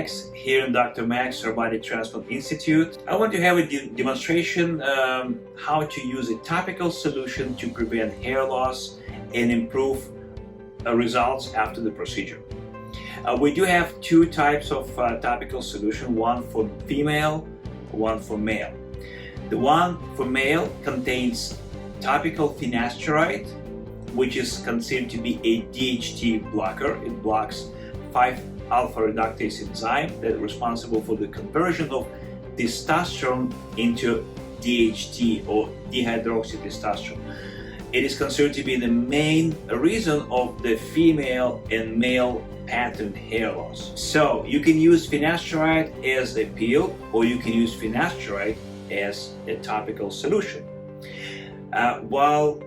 Max here in Dr. Max Robotic Transplant Institute. I want to have a demonstration how to use a topical solution to prevent hair loss and improve results after the procedure. We do have two types of topical solution, one for female, one for male. The one for male contains topical finasteride, which is considered to be a DHT blocker. It blocks 5-alpha reductase enzyme that is responsible for the conversion of testosterone into DHT or dihydroxytestosterone. It is considered to be the main reason of the female and male pattern hair loss. So you can use finasteride as a pill, or you can use finasteride as a topical solution. While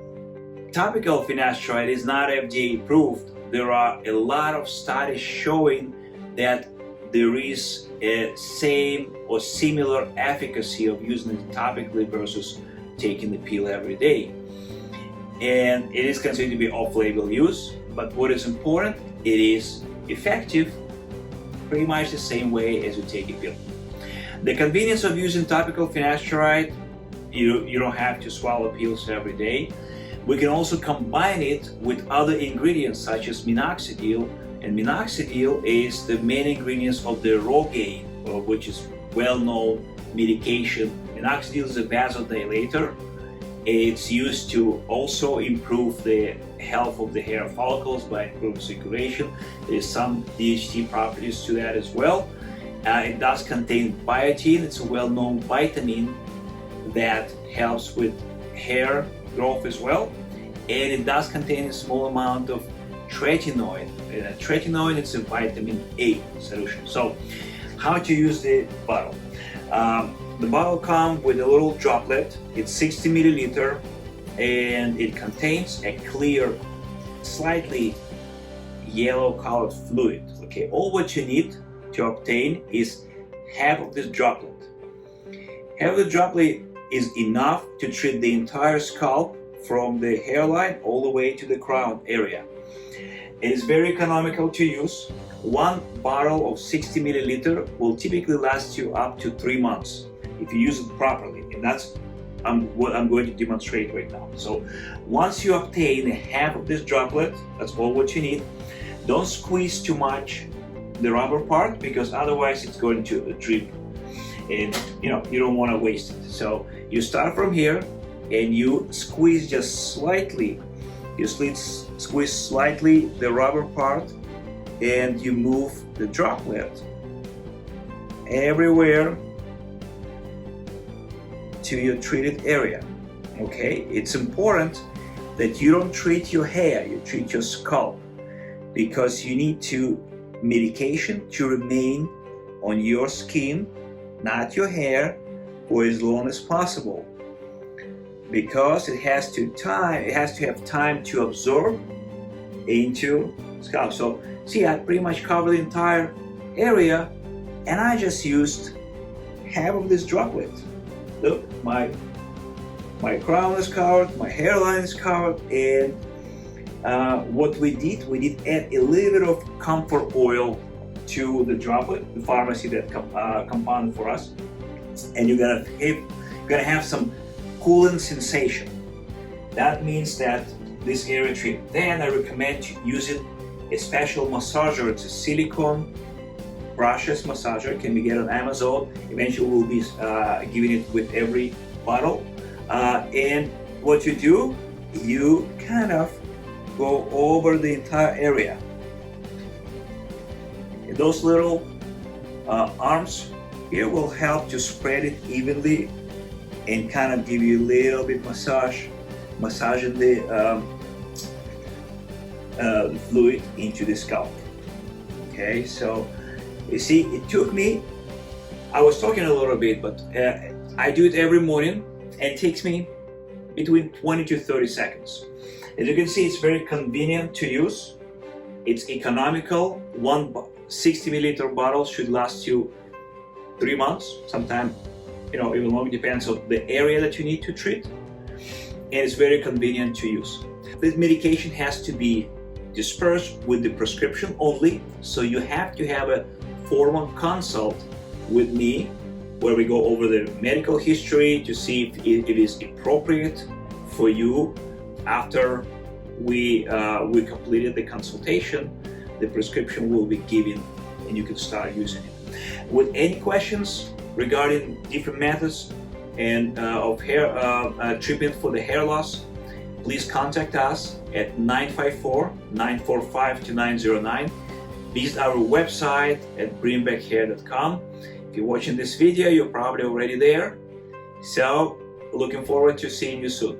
topical finasteride is not FDA approved, there are a lot of studies showing that there is a same or similar efficacy of using it topically versus taking the pill every day. And it is considered to be off-label use, but what is important, it is effective pretty much the same way as you take a pill. The convenience of using topical finasteride, you don't have to swallow pills every day. We can also combine it with other ingredients such as minoxidil, and minoxidil is the main ingredient of the Rogaine, which is well-known medication. Minoxidil is a vasodilator. It's used to also improve the health of the hair follicles by improving circulation. There's some DHT properties to that as well. It does contain biotin. It's a well-known vitamin that helps with hair growth as well. And it does contain a small amount of tretinoin. Tretinoin is a vitamin A solution. So how to use the bottle? The bottle comes with a little droplet. It's 60 milliliter, and it contains a clear, slightly yellow colored fluid. Okay, all what you need to obtain is half of this droplet. Half of the droplet is enough to treat the entire scalp from the hairline all the way to the crown area. It is very economical to use. One bottle of 60 milliliter will typically last you up to 3 months if you use it properly, and that's what I'm going to demonstrate right now. So once you obtain half of this droplet, that's all what you need. Don't squeeze too much the rubber part, because otherwise it's going to drip, and you don't want to waste it. So you start from here and you squeeze just slightly. You squeeze slightly the rubber part, and you move the droplet everywhere to your treated area. Okay, it's important that you don't treat your hair, you treat your scalp, because you need medication to remain on your skin, not your hair, for as long as possible, because it has to have time to absorb into scalp. So see, I pretty much covered the entire area, and I just used half of this droplet. Look, my crown is covered, my hairline is covered, and what we did add a little bit of comfort oil to the droplet, the pharmacy that compounded for us, and you're gonna have some cooling sensation. That means that this area treatment. Then I recommend using a special massager. It's a silicone brushless massager, can be get on Amazon. Eventually we'll be giving it with every bottle. And what you do, you kind of go over the entire area. And those little arms here will help to spread it evenly and kind of give you a little bit massaging the fluid into the scalp. Okay, so you see, it took me, I was talking a little bit, but I do it every morning, and it takes me between 20 to 30 seconds. As you can see, it's very convenient to use. It's economical. One 60 milliliter bottle should last you 3 months, sometimes even longer, depends on the area that you need to treat. And it's very convenient to use. This medication has to be dispersed with the prescription only, so you have to have a formal consult with me, where we go over the medical history to see if it is appropriate for you. After we completed the consultation, the prescription will be given and you can start using it. With any questions regarding different methods and of hair treatment for the hair loss, please contact us at 954-945-2909. Visit our website at bringbackhair.com. If you're watching this video, you're probably already there. So, looking forward to seeing you soon.